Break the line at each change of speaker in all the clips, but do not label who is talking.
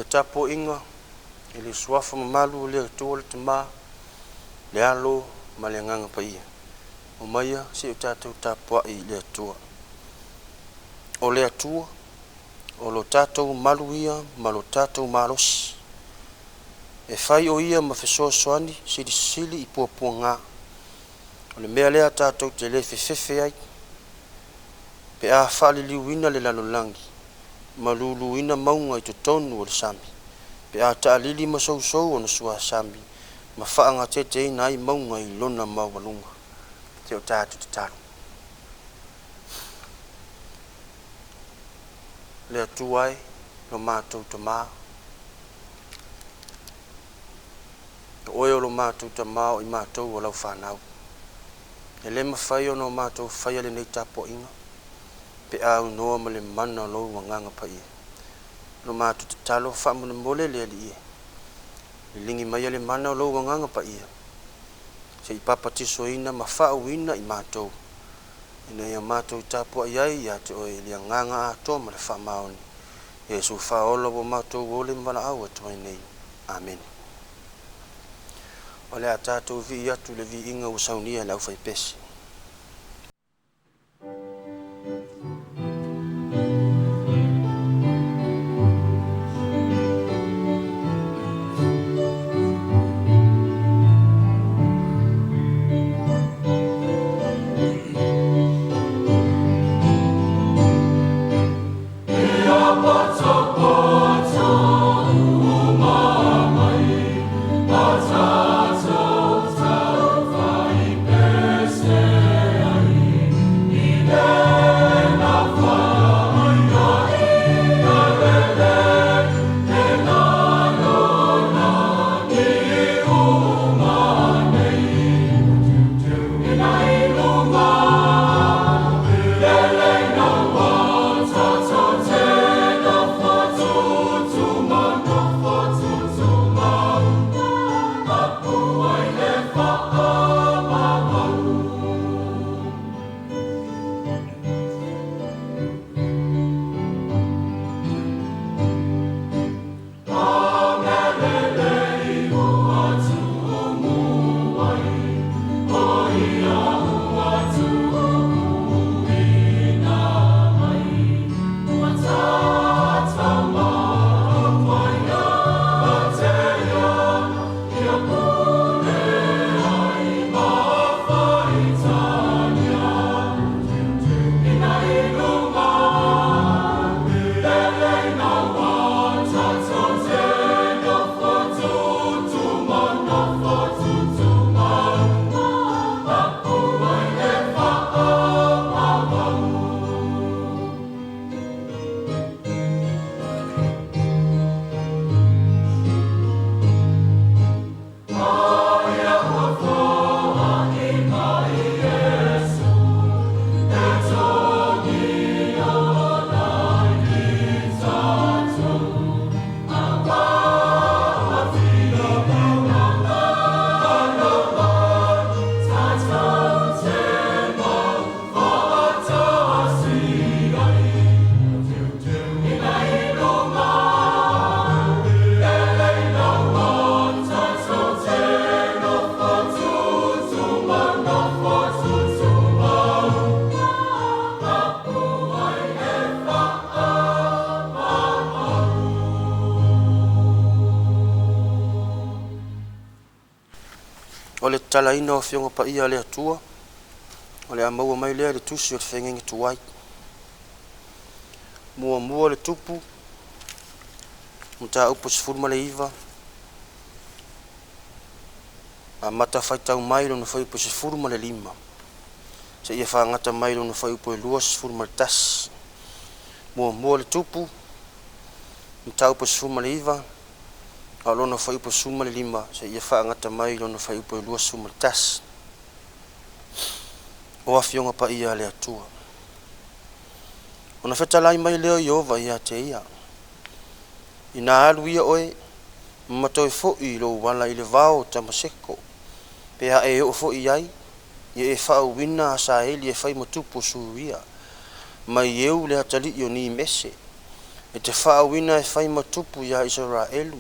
tapo inga ele suafa mamalu le to le tama le alo ma le nganga pa ia o maia se o tatou tapo i le atua o le atua o lo tatou malu ia ma lo tatou malos e fai o ia ma fesoasoani silisili i puapuaga o le mea lea tatou te le fefefe ai pe a fa'aliliuina le lalolagi ma luluina mauga i totonu o le sami pe a ta'alili ma sousou ona suasami ma fa'agateteina ai mauga i lona maualuga te o tatou tatalo le atua ai lo matou tamā oe o lo matou tamā o i matou o lau fanau e le mafai ona o matou faia lenei tapoʻiga pe aunoa ma le mana o lou agaga paia lo matou tatalo fa'amolemole le ali'ia le ligi maia le mana o lou agaga paia se'i papatisoina ma fa'auina i matou ina ia matou tapua'i ai iā te oe i le agaga atoa ma le fa'amaoni iesu fa'aola ua matou ole ma vala'au atu ai nei amen o le a tatou vi'i atu le vi'iga ua saunia le ʻaufaipesi o le talaina o fioga paia le atua o le a maua mai lea le tusi o le fegege tuai muamua le tupu ma taupu sefulu ma le iva a mata faitau mai lona faiupu sefulu ma le lima seʻia fagata mai lona faiupu e lua sefulu ma le tasi muamua le tupu ma taupu sefulu ma le iva a lona faiupu sefulu ma le lima seʻia faagata mai lona faiupu e lua sefulu ma le tasi o afioga paia le atua ona fetalai mai lea Iova ia te ia ina alu ia oe matoe fo'i lou wala i le vao tamaseko pe a e o fo'i ai ia e fa'auina a sa eli e fai matupu suia mai eu le atali o ni mese e te whaawina e whai matupu ia Israelu,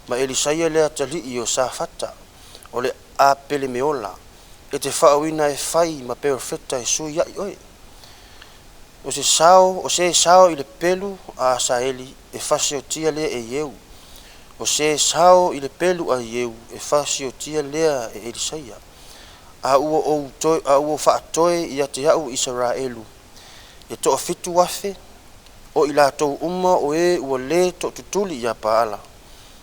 ma Elisaia lea tali i o Safata, o le a pele meola, e te whaawina e whai ma perfeta e sui ai oe. O se sao i le pelu a Asaeli e whasi o tia lea e ieu, o se sao i le pelu a ieu e whasi o tia lea e Elisaia, a ua whaatoe i a te au Israelu, e toa fitu wafe, o i lātou uma o e ua le to tutuli i a paala,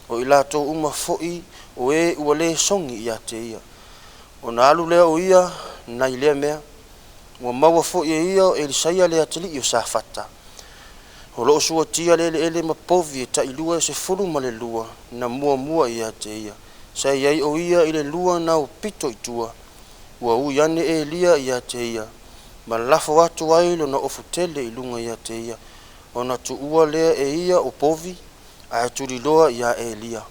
o i lātou uma foi o e ua le songi i a te ia. O na alu lea o ia, na i lea mea, ua maua foi e ia o Elisaia lea tali i o Safata. O loo sua tia lele ele ma povi e ta ilua e se fulu ma le lua, na mua i a te ia. Sa iai o ia i le lua na o pito i tua, ua ui ane e lia i a te ia, ma lafo atu ailo na ofutele i lunga i a te ia. O na tu ua lea e ia o povi, a e turiloa i a e lia.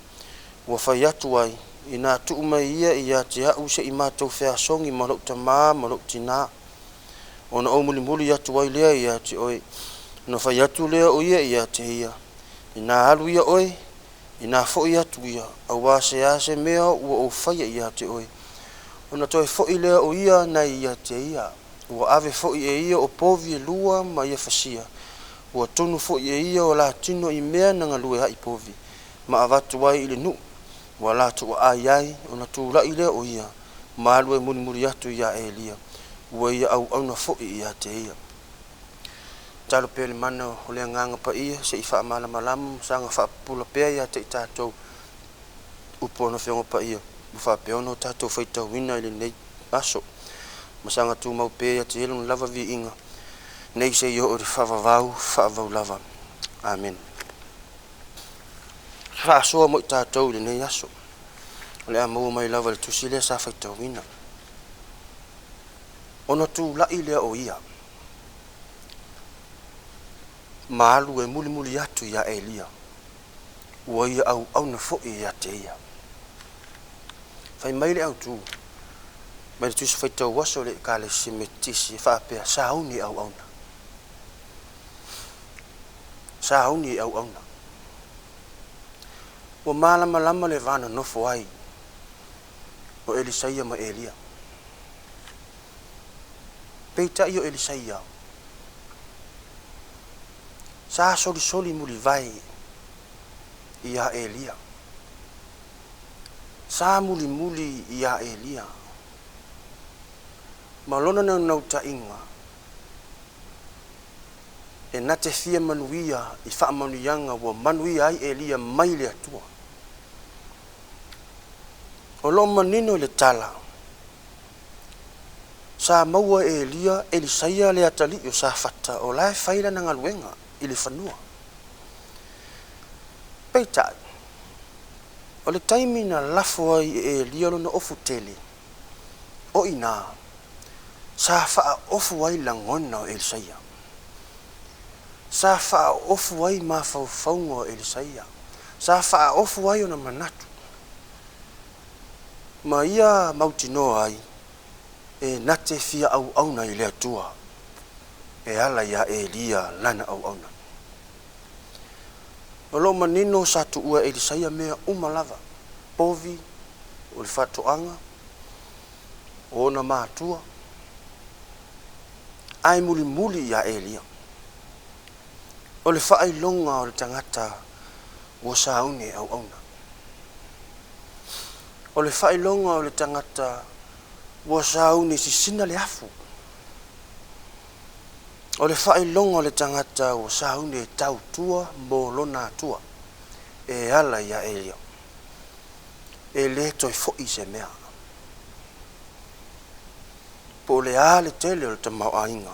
Ua fai atu ai, i nā tuu mai ia i a te au se i mātou whea songi ma lau tamā, ma lau tina. O na o muli atu ai lea i a te oe, no fai atu lea o ia i a te ia. I nā alu ia oe, i nā foi atu ia, au ase mea ua o fai i a te oe. O na toi foi lea o ia na i a te ia, ua ave foi e ia o povi e lua ma ia fasia. Ua tonu foi e ia o la tino i mea na ngalue hai povi, ma avatu ai ili nu, ua la tu ai o na tu la ile o ia, ma alue muri atu ia e lia, ua ia au na foi i a te ia. Talo pele mana o le nganga pa ia, se i wha malamu, sanga wha pula pea ia te i tātou upo na whiongo pa ia, wha peono tātou whaita wina ili nei aso, masanga tu mau pea ia te elun lava vi inga, nei se yo ori whavavau lava. Amen. Whaasoa mo i tātou ili nei aso, le a mau mai lava le tusi lea sa whaita wina. Ona tu lai lea o ia, maalu e muli atu ia Elia. Ua ia au na foi ia te ia. Fai mai le au tu. Mai le tusi fai tau waso le ka le simetisi whaapea sauni au na. Sauni au na. Ua malama le vana nofo ai. O Elisaia ma Elia. Peita i o Elisaia. Sa soli muli vai ia Elia. Sa muli ia Elia. Malona na nau ta inga. E nate fia manuia i wha manuianga wa manuia ai Elia mai le atua. O lo manino le tala. Sa maua Elia Elisaia le atali o sa fata o lai whaila na ngaluenga ili whanua. Peita, o le taimi na lafo ai e lialo na ofu tele, o ina, sa faa ofu ai langona o Elisaia. Sa faa ofu ai mawhauwhaunga o Elisaia. Sa faa ofu ai o na manatu. Ma ia mautino ai, e nate fia au na ile atua. E ala ia Elia lana au na. O lo manino sa tu ua Elisaia mea umalava. Povi, o le whatoanga, o na mātua. Ai muli ia Elia. O le whaai longa o le tangata o saune au na. O le whaai longa o le tangata o saune si sina le afu. O le whaai longa o le tangata o saune tau tua mo lona tua. E ala ia Elia. E le toi foi se mea. Po le ale tele o le tamau ainga.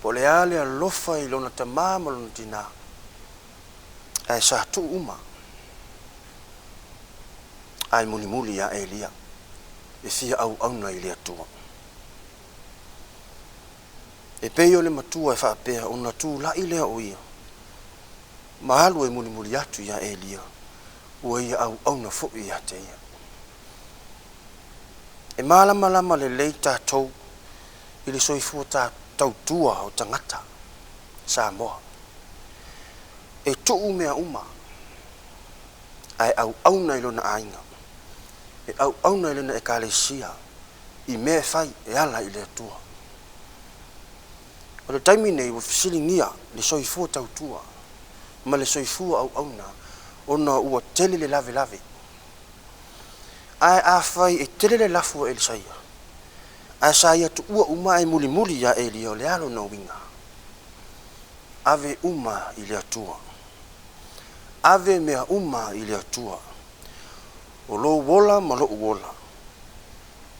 Po le ale alofa i lona tamama lona tina. E sa tu uma. Ai muli ia Elia. E fia au na i le atua. E peo le matua e whaapea o na tū la i lea o ia. Mahalu e muli atu ia Elia. Ua ia au na fo ia te ia. E malama le lei tātou i le soifua tautua o tangata. Samoa. e tuu mea uma ai au na ilona ainga e au na ilona e kalesia I mea fai e ala I le atua o le taimi nei ua fisilingia le soifua tautua ma le soifua au na ona ua tele le lave lave ai a fai e tele le lafu e le saia a saia tu ua uma e muli muli ya e li o le alo na winga ave uma I le atua ave mea uma I le atua o lo wola ma lo wola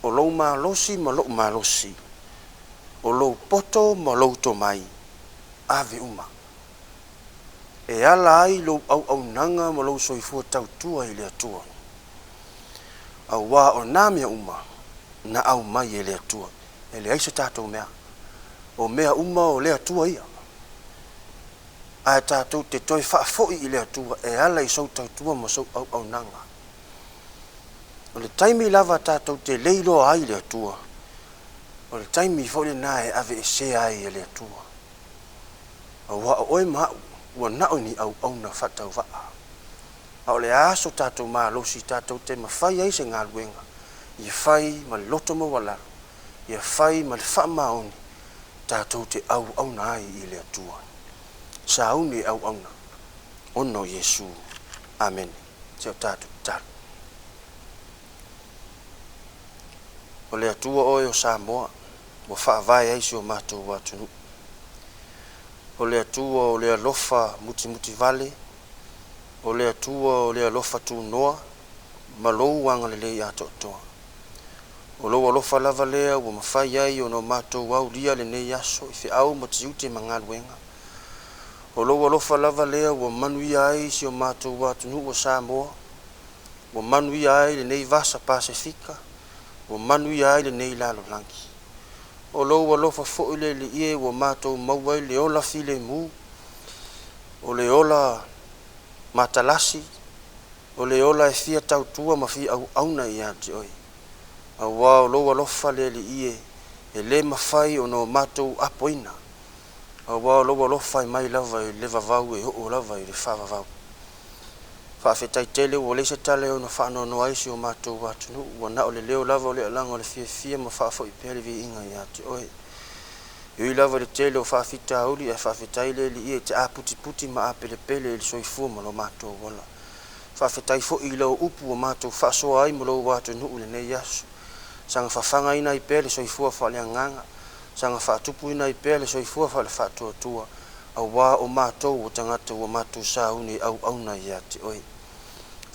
o lo malosi ma lo malosi o lo poto ma lo tomai ave uma e ala ai lo au nanga ma lo soifua tautua I le atua a wa o na mea uma na au mai e le atua e le aise tātou mea o mea uma o le atua ia a tātou te toi whaafoi I le atua e ala I sau tautua ma sau au nanga o le taimi lava tātou te leilo ai le atua o le taimi fo le na e ave e se ai e le atua a wa o e ma ua nao ni au na whatau waa a o le aso tātou maa losi tātou te mawhai ai se ngā luenga I whai ma le loto ma wala I whai ma le wha maoni tātou te au na ai I le atua sa auni au na ono Yesu amen se o tātou tātou o le atua o Samoa mo whaavai ai si o mātou watunu o le atua o le alofa muti vale o le atua o le alofa tu noa ma lou anga le lei ato toa o lou alofa lava lea ua mawhai ai o no mātou au lia le nei aso I fe au ma te ute mangaluenga o lou alofa lava lea ua manui ai si o mātou watunu o Samoa ua manui ai le nei vasa Pasifika ua manui ai le nei lalo langi o lou alofa fo'i le ie ua mātou mauai le ola file mu o le ola matalasi o le ola e fia tautua ma fi au na I ati oi a wa o lou alofa le ie e le mawhai o no mātou apoina a wa o lou alofa I mai lava I le vavau e o lava I le whavavau whaafetai tele o leise tale o na whaano no aisi o mātou watunu ua na o le leo lava o le alanga o le fia ma whaafo I pele vi inga I ati oi Iui lava le tele o whaafita auli e whaafetai le li e te a puti ma a pele pele le soifua ma lo mātou wala whaafetai fo I lau upu o mātou whaasoa ai ma lo watunu ule nei asu sanga whawhanga ina I pele soifua whale anganga sanga whaatupu ina I pele soifua whale whaatua tua a wā o mātou o tangata o mātou sāune au na I ati oi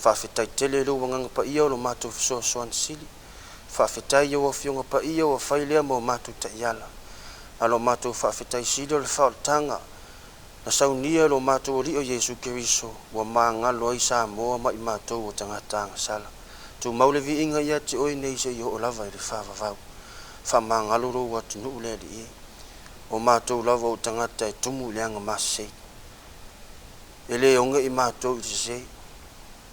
whaafetai tele lo wanganga pa ia o lo mātou soan sili whaafetai o fionga pa ia o whailea mo mātou ta iala alo mātou whaafetai sili o le whaotanga na saunia lo mātou o rio Yesu Keriso wa māngalo ai Samoa mai mātou o tangata sala tu maule vi inga I ati oi nei se I o lava I le whaavavau whamangalo ro watu nuu le li o mātou lava o tangata e tumu leanga masei ele onga I mātou I se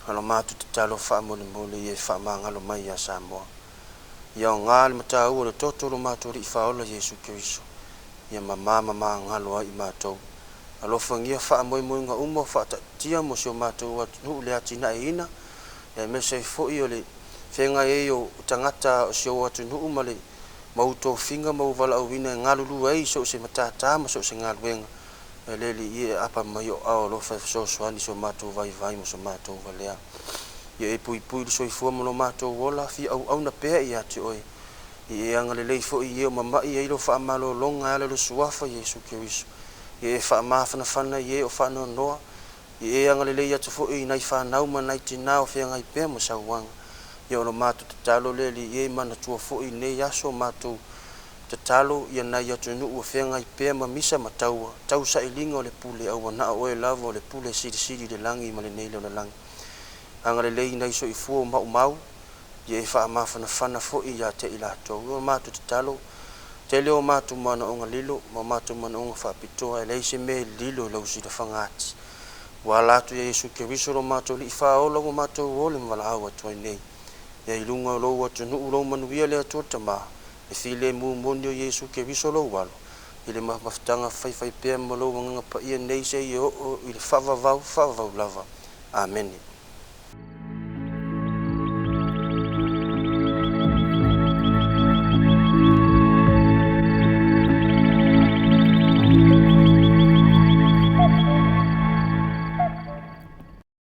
alo mātou te talo whaamone mole I e whamangalo mai a Samoa ia o ngā le matau o le toto lo mātou ri whaola Yesu Keriso ia mamama ngalo ai I mātou alo whangia whaamoe moinga umo whaatatia mo se o mātou watu nuu le ati na e ina e me se foi o le whenga e o tangata o se o watu nuu ma le mauto finga mau wala au wina ngalulu ai so se matata ma so se ngaluenga e leli I apa mai o ao lo fa so swani so mātou vai mo so mātou valea ia e pui so I fua mo lo mātou wola fi au na pea I ati oi I e anga le lei foi I o mamai I lo whaamalo longa ala lo suafa Yesu Keriso I e whaamafana whana I e o whano noa I e anga le lei atu foi I nai whanau ma nai tina o whianga I pea mo sauanga I o lo mātou te talo leli I e mana tua foi nei aso mātou te talo I nai atu nuu o whianga I pea ma misa ma taua tau sa ilinga o le pule au na o e lava o le pule siri le langi ma le nei le langi anga le lei nai so I fua mau I e whaamafana whana foi I a te I lato o mātou te talo te leo mātou mana o ngā lilo ma mātou mana o ngā whaapitoa e leise me lilo lau si da whangati wa latu ia Yesu Keriso lo mātou li whaola o mātou ole mwala awa tuai nei ia I lunga lo atu nuu lo manuia le atua tama e file mu moni o Yesu Keriso lo walo i le mafutanga fai pea ma lou magaga paia nei sei o i le faavavau lava. Amen.